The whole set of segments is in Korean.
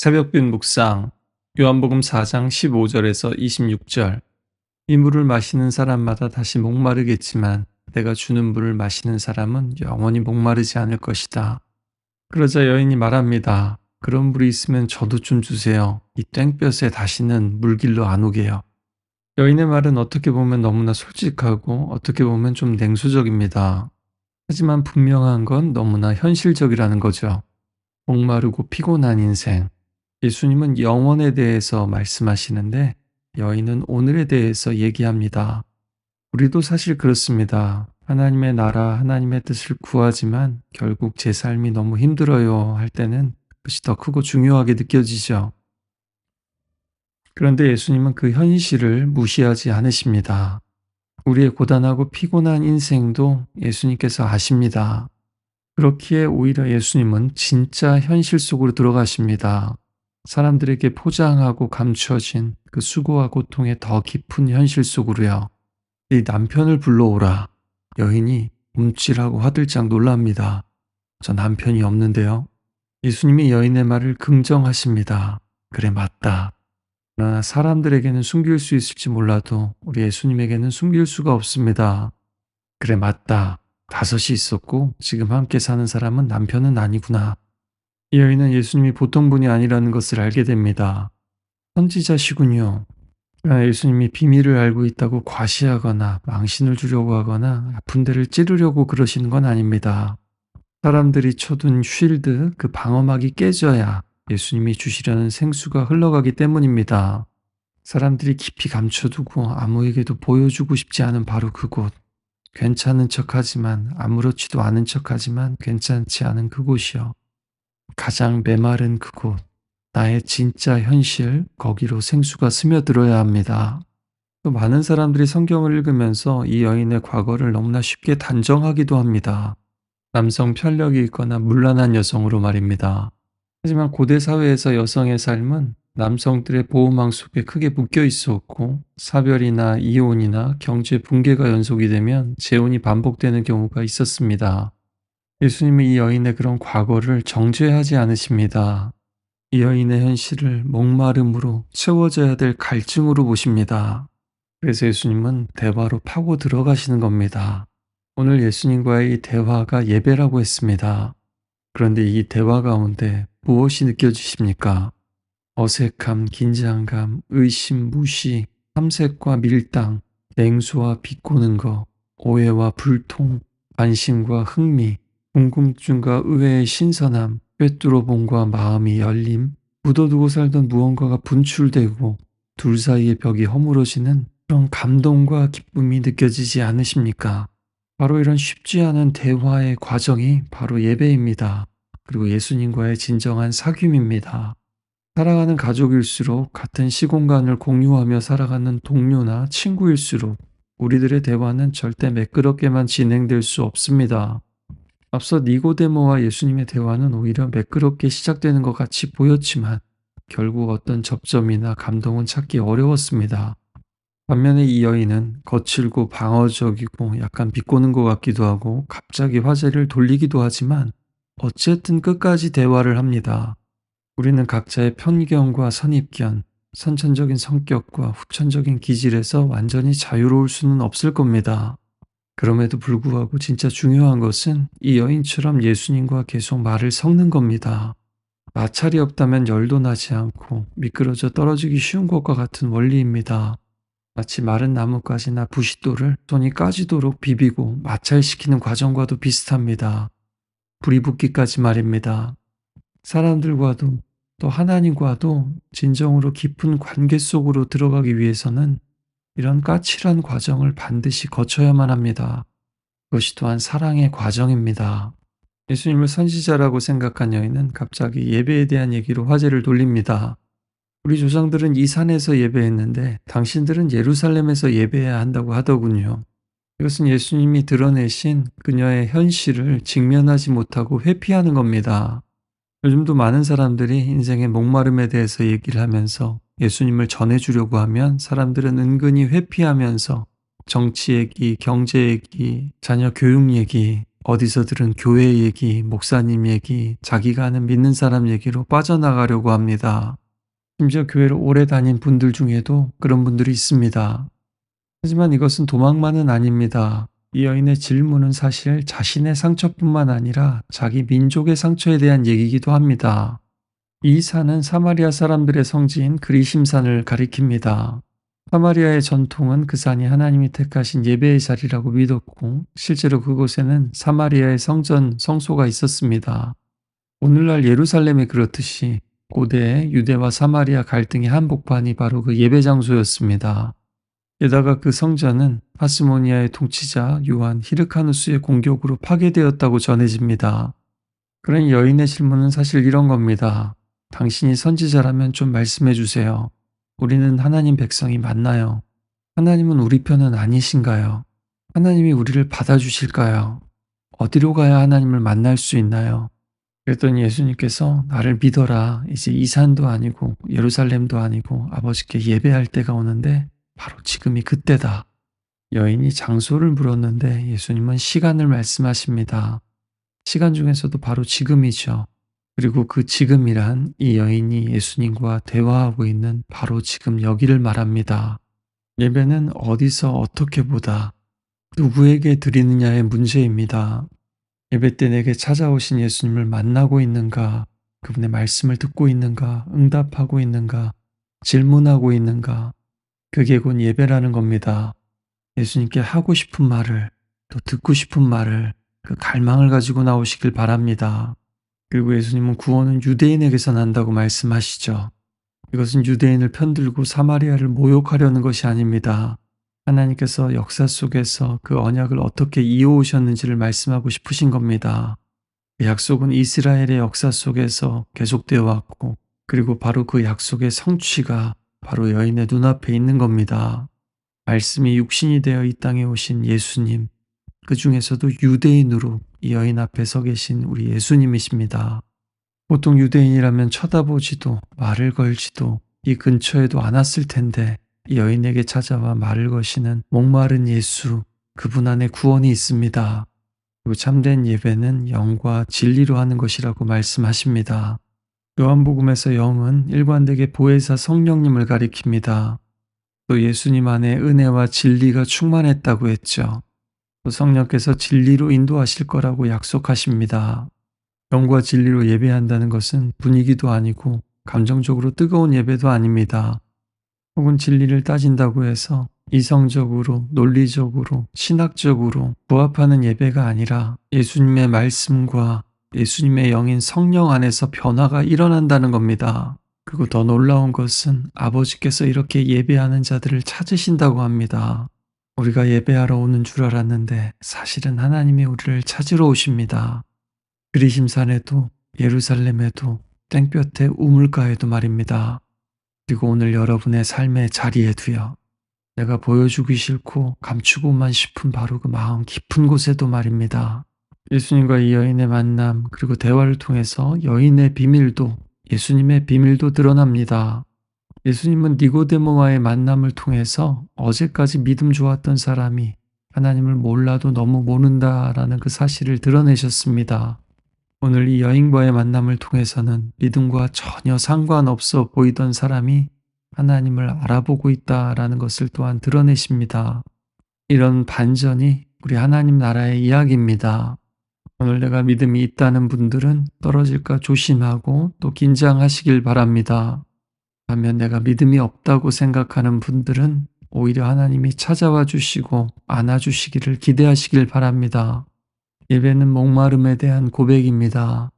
새벽빛 묵상 요한복음 4장 15절에서 26절. 이 물을 마시는 사람마다 다시 목마르겠지만 내가 주는 물을 마시는 사람은 영원히 목마르지 않을 것이다. 그러자 여인이 말합니다. 그런 물이 있으면 저도 좀 주세요. 이 땡볕에 다시는 물길로 안 오게요. 여인의 말은 어떻게 보면 너무나 솔직하고 어떻게 보면 좀 냉소적입니다. 하지만 분명한 건 너무나 현실적이라는 거죠. 목마르고 피곤한 인생. 예수님은 영원에 대해서 말씀하시는데 여인은 오늘에 대해서 얘기합니다. 우리도 사실 그렇습니다. 하나님의 나라, 하나님의 뜻을 구하지만 결국 제 삶이 너무 힘들어요 할 때는 그것이 더 크고 중요하게 느껴지죠. 그런데 예수님은 그 현실을 무시하지 않으십니다. 우리의 고단하고 피곤한 인생도 예수님께서 아십니다. 그렇기에 오히려 예수님은 진짜 현실 속으로 들어가십니다. 사람들에게 포장하고 감추어진 그 수고와 고통의 더 깊은 현실 속으로요. 이 남편을 불러오라. 여인이 움찔하고 화들짝 놀랍니다. 저 남편이 없는데요. 예수님이 여인의 말을 긍정하십니다. 그래 맞다. 그러나 사람들에게는 숨길 수 있을지 몰라도 우리 예수님에게는 숨길 수가 없습니다. 그래 맞다. 다섯이 있었고 지금 함께 사는 사람은 남편은 아니구나. 이 여인은 예수님이 보통 분이 아니라는 것을 알게 됩니다. 선지자시군요. 그러나 예수님이 비밀을 알고 있다고 과시하거나 망신을 주려고 하거나 아픈 데를 찌르려고 그러시는 건 아닙니다. 사람들이 쳐둔 쉴드, 그 방어막이 깨져야 예수님이 주시려는 생수가 흘러가기 때문입니다. 사람들이 깊이 감춰두고 아무에게도 보여주고 싶지 않은 바로 그곳. 괜찮은 척하지만 아무렇지도 않은 척하지만 괜찮지 않은 그곳이요. 가장 메마른 그곳, 나의 진짜 현실, 거기로 생수가 스며들어야 합니다. 또 많은 사람들이 성경을 읽으면서 이 여인의 과거를 너무나 쉽게 단정하기도 합니다. 남성 편력이 있거나 문란한 여성으로 말입니다. 하지만 고대 사회에서 여성의 삶은 남성들의 보호망 속에 크게 묶여 있었고 사별이나 이혼이나 경제 붕괴가 연속이 되면 재혼이 반복되는 경우가 있었습니다. 예수님은 이 여인의 그런 과거를 정죄하지 않으십니다. 이 여인의 현실을 목마름으로 채워져야 될 갈증으로 보십니다. 그래서 예수님은 대화로 파고 들어가시는 겁니다. 오늘 예수님과의 이 대화가 예배라고 했습니다. 그런데 이 대화 가운데 무엇이 느껴지십니까? 어색함, 긴장감, 의심, 무시, 탐색과 밀당, 냉소와 비꼬는 것, 오해와 불통, 관심과 흥미, 궁금증과 의외의 신선함, 꿰뚫어봄과 마음이 열림, 묻어두고 살던 무언가가 분출되고 둘 사이의 벽이 허물어지는 그런 감동과 기쁨이 느껴지지 않으십니까? 바로 이런 쉽지 않은 대화의 과정이 바로 예배입니다. 그리고 예수님과의 진정한 사귐입니다. 사랑하는 가족일수록 같은 시공간을 공유하며 살아가는 동료나 친구일수록 우리들의 대화는 절대 매끄럽게만 진행될 수 없습니다. 앞서 니고데모와 예수님의 대화는 오히려 매끄럽게 시작되는 것 같이 보였지만 결국 어떤 접점이나 감동은 찾기 어려웠습니다. 반면에 이 여인은 거칠고 방어적이고 약간 비꼬는 것 같기도 하고 갑자기 화제를 돌리기도 하지만 어쨌든 끝까지 대화를 합니다. 우리는 각자의 편견과 선입견, 선천적인 성격과 후천적인 기질에서 완전히 자유로울 수는 없을 겁니다. 그럼에도 불구하고 진짜 중요한 것은 이 여인처럼 예수님과 계속 말을 섞는 겁니다. 마찰이 없다면 열도 나지 않고 미끄러져 떨어지기 쉬운 것과 같은 원리입니다. 마치 마른 나뭇가지나 부싯돌을 손이 까지도록 비비고 마찰시키는 과정과도 비슷합니다. 불이 붙기까지 말입니다. 사람들과도 또 하나님과도 진정으로 깊은 관계 속으로 들어가기 위해서는 이런 까칠한 과정을 반드시 거쳐야만 합니다. 그것이 또한 사랑의 과정입니다. 예수님을 선지자라고 생각한 여인은 갑자기 예배에 대한 얘기로 화제를 돌립니다. 우리 조상들은 이 산에서 예배했는데 당신들은 예루살렘에서 예배해야 한다고 하더군요. 이것은 예수님이 드러내신 그녀의 현실을 직면하지 못하고 회피하는 겁니다. 요즘도 많은 사람들이 인생의 목마름에 대해서 얘기를 하면서 예수님을 전해주려고 하면 사람들은 은근히 회피하면서 정치 얘기, 경제 얘기, 자녀 교육 얘기, 어디서 들은 교회 얘기, 목사님 얘기, 자기가 아는 믿는 사람 얘기로 빠져나가려고 합니다. 심지어 교회를 오래 다닌 분들 중에도 그런 분들이 있습니다. 하지만 이것은 도망만은 아닙니다. 이 여인의 질문은 사실 자신의 상처뿐만 아니라 자기 민족의 상처에 대한 얘기이기도 합니다. 이 산은 사마리아 사람들의 성지인 그리심산을 가리킵니다. 사마리아의 전통은 그 산이 하나님이 택하신 예배의 자리라고 믿었고, 실제로 그곳에는 사마리아의 성전, 성소가 있었습니다. 오늘날 예루살렘이 그렇듯이 고대 유대와 사마리아 갈등의 한복판이 바로 그 예배 장소였습니다. 게다가 그 성전은 하스모니아의 통치자 요한 히르카누스의 공격으로 파괴되었다고 전해집니다. 그런 여인의 질문은 사실 이런 겁니다. 당신이 선지자라면 좀 말씀해 주세요. 우리는 하나님 백성이 맞나요? 하나님은 우리 편은 아니신가요? 하나님이 우리를 받아주실까요? 어디로 가야 하나님을 만날 수 있나요? 그랬더니 예수님께서 나를 믿어라. 이제 이 산도 아니고 예루살렘도 아니고 아버지께 예배할 때가 오는데 바로 지금이 그때다. 여인이 장소를 물었는데 예수님은 시간을 말씀하십니다. 시간 중에서도 바로 지금이죠. 그리고 그 지금이란 이 여인이 예수님과 대화하고 있는 바로 지금 여기를 말합니다. 예배는 어디서 어떻게 보다 누구에게 드리느냐의 문제입니다. 예배 때 내게 찾아오신 예수님을 만나고 있는가, 그분의 말씀을 듣고 있는가, 응답하고 있는가, 질문하고 있는가, 그게 곧 예배라는 겁니다. 예수님께 하고 싶은 말을, 또 듣고 싶은 말을, 그 갈망을 가지고 나오시길 바랍니다. 그리고 예수님은 구원은 유대인에게서 난다고 말씀하시죠. 이것은 유대인을 편들고 사마리아를 모욕하려는 것이 아닙니다. 하나님께서 역사 속에서 그 언약을 어떻게 이어오셨는지를 말씀하고 싶으신 겁니다. 그 약속은 이스라엘의 역사 속에서 계속되어 왔고, 그리고 바로 그 약속의 성취가 바로 여인의 눈앞에 있는 겁니다. 말씀이 육신이 되어 이 땅에 오신 예수님, 그 중에서도 유대인으로 이 여인 앞에 서 계신 우리 예수님이십니다. 보통 유대인이라면 쳐다보지도 말을 걸지도 이 근처에도 안 왔을 텐데 이 여인에게 찾아와 말을 거시는 목마른 예수, 그분 안에 구원이 있습니다. 그리고 참된 예배는 영과 진리로 하는 것이라고 말씀하십니다. 요한복음에서 영은 일관되게 보혜사 성령님을 가리킵니다. 또 예수님 안에 은혜와 진리가 충만했다고 했죠. 또 성령께서 진리로 인도하실 거라고 약속하십니다. 영과 진리로 예배한다는 것은 분위기도 아니고 감정적으로 뜨거운 예배도 아닙니다. 혹은 진리를 따진다고 해서 이성적으로, 논리적으로, 신학적으로 부합하는 예배가 아니라 예수님의 말씀과 예수님의 영인 성령 안에서 변화가 일어난다는 겁니다. 그리고 더 놀라운 것은 아버지께서 이렇게 예배하는 자들을 찾으신다고 합니다. 우리가 예배하러 오는 줄 알았는데 사실은 하나님이 우리를 찾으러 오십니다. 그리심산에도 예루살렘에도 땡볕에 우물가에도 말입니다. 그리고 오늘 여러분의 삶의 자리에도요. 내가 보여주기 싫고 감추고만 싶은 바로 그 마음 깊은 곳에도 말입니다. 예수님과 이 여인의 만남 그리고 대화를 통해서 여인의 비밀도 예수님의 비밀도 드러납니다. 예수님은 니고데모와의 만남을 통해서 어제까지 믿음 좋았던 사람이 하나님을 몰라도 너무 모른다라는 그 사실을 드러내셨습니다. 오늘 이 여인과의 만남을 통해서는 믿음과 전혀 상관없어 보이던 사람이 하나님을 알아보고 있다라는 것을 또한 드러내십니다. 이런 반전이 우리 하나님 나라의 이야기입니다. 오늘 내가 믿음이 있다는 분들은 떨어질까 조심하고 또 긴장하시길 바랍니다. 반면 내가 믿음이 없다고 생각하는 분들은 오히려 하나님이 찾아와 주시고 안아주시기를 기대하시길 바랍니다. 예배는 목마름에 대한 고백입니다.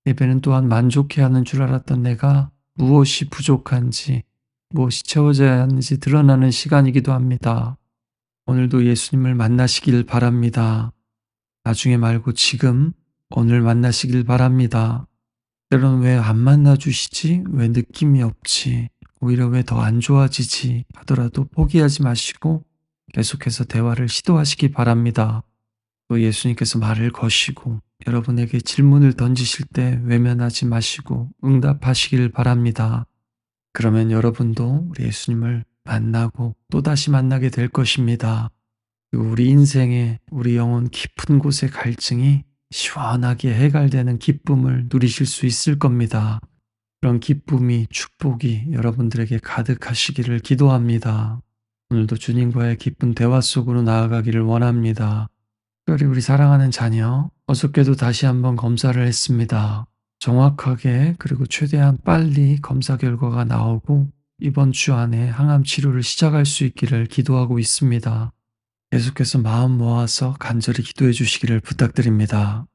예배는 또한 만족해하는 줄 알았던 내가 무엇이 부족한지, 무엇이 채워져야 하는지 드러나는 시간이기도 합니다. 오늘도 예수님을 만나시길 바랍니다. 나중에 말고 지금, 오늘 만나시길 바랍니다. 때로는 왜 안 만나주시지? 왜 느낌이 없지? 오히려 왜 더 안 좋아지지? 하더라도 포기하지 마시고 계속해서 대화를 시도하시기 바랍니다. 또 예수님께서 말을 거시고 여러분에게 질문을 던지실 때 외면하지 마시고 응답하시길 바랍니다. 그러면 여러분도 우리 예수님을 만나고 또다시 만나게 될 것입니다. 그리고 우리 인생의 우리 영혼 깊은 곳의 갈증이 시원하게 해갈되는 기쁨을 누리실 수 있을 겁니다. 그런 기쁨이 축복이 여러분들에게 가득하시기를 기도합니다. 오늘도 주님과의 깊은 대화 속으로 나아가기를 원합니다. 특별히 우리 사랑하는 자녀, 어저께도 다시 한번 검사를 했습니다. 정확하게 그리고 최대한 빨리 검사 결과가 나오고 이번 주 안에 항암 치료를 시작할 수 있기를 기도하고 있습니다. 계속해서 마음 모아서 간절히 기도해 주시기를 부탁드립니다.